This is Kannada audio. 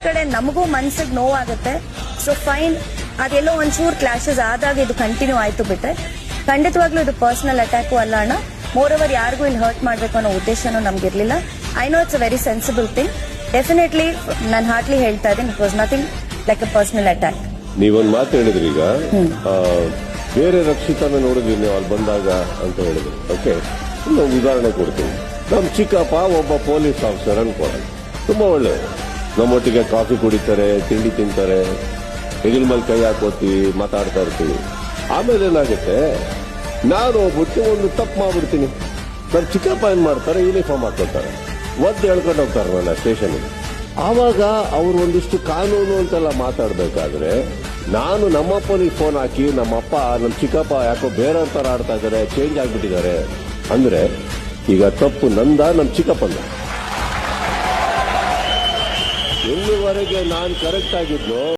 ಕಡೆ ನಮಗೂ ಮನ್ಸಿಗೆ ನೋವಾಗುತ್ತೆ. ಸೊ ಫೈನ್, ಅದೆಲ್ಲೋ ಒಂಚೂರು ಕ್ಲಾಶಸ್ ಆದಾಗ ಇದು ಕಂಟಿನ್ಯೂ ಆಯ್ತು ಬಿಟ್ರೆ ಖಂಡಿತವಾಗ್ಲೂ ಇದು ಪರ್ಸನಲ್ ಅಟ್ಯಾಕು ಅಲ್ಲ ಅಣ್ಣ. ಮೋರ್ ಓವರ್ ಯಾರಿಗೂ ಇಲ್ಲಿ ಹರ್ಟ್ ಮಾಡ್ಬೇಕು ಅನ್ನೋ ಉದ್ದೇಶನೂ ನಮ್ಗಿರ್ಲಿಲ್ಲ. I know it's a very sensible thing. Definitely ನಾನು ಹಾರ್ಟ್ಲಿ ಹೇಳ್ತಾ ಇದ್ದೀನಿ, it was nothing like a personal attack. ನೀವೊಂದು ಮಾತು ಹೇಳಿದ್ರಿ ಈಗ, ಬೇರೆ ರಕ್ಷಿತನ ನೋಡಿದ್ವಿ ನೀವು ಅಲ್ಲಿ ಬಂದಾಗ ಅಂತ ಹೇಳಿದ್ರಿ. ಓಕೆ, ಒಂದು ಉದಾಹರಣೆ ಕೊಡ್ತೀನಿ. ನಮ್ಮ ಚಿಕ್ಕಪ್ಪ ಒಬ್ಬ ಪೊಲೀಸ್ ಆಫೀಸರ್ ಅನ್ಕೊಳ್ಳೋಣ, ತುಂಬಾ ಒಳ್ಳೆಯವರು. ನಮ್ಮೊಟ್ಟಿಗೆ ಕಾಫಿ ಕುಡಿತಾರೆ, ತಿಂಡಿ ತಿಂತಾರೆ, ಹೆಗಲ ಮೇಲೆ ಕೈ ಹಾಕೋತೀವಿ, ಮಾತಾಡ್ತಾ ಇರ್ತೀವಿ. ಆಮೇಲೆ ಏನಾಗುತ್ತೆ, ನಾನು ಹೋಗ್ಬಿಟ್ಟು ಒಂದು ತಪ್ಪು ಮಾಡ್ಬಿಡ್ತೀನಿ. ನಮ್ಮ ಚಿಕ್ಕಪ್ಪ ಏನ್ ಮಾಡ್ತಾರೆ, ಯೂನಿಫಾರ್ಮ್ ಹಾಕೋತಾರೆ, ಒದ್ದು ಹೇಳ್ಕೊಂಡು ಹೋಗ್ತಾರೆ ನನ್ನ ಸ್ಟೇಷನ್ಗೆ. ಆವಾಗ ಅವರು ಒಂದಿಷ್ಟು ಕಾನೂನು ಅಂತೆಲ್ಲ ಮಾತಾಡ್ಬೇಕಾದ್ರೆ ನಾನು ನಮ್ಮಪ್ಪನಿಗೆ ಫೋನ್ ಹಾಕಿ ನಮ್ಮಪ್ಪ ನಮ್ಮ ಚಿಕ್ಕಪ್ಪ ಯಾಕೋ ಬೇರೆಯವ್ರ ತರ ಆಡ್ತಾ ಇದಾರೆ, ಚೇಂಜ್ ಆಗ್ಬಿಟ್ಟಿದ್ದಾರೆ ಅಂದ್ರೆ ಈಗ ತಪ್ಪು ನಂದ ನಮ್ಮ ಚಿಕ್ಕಪ್ಪಂದ? ಎಲ್ಲಿವರೆಗೆ ನಾನು ಕರೆಕ್ಟ್ ಆಗಿದ್ನೋ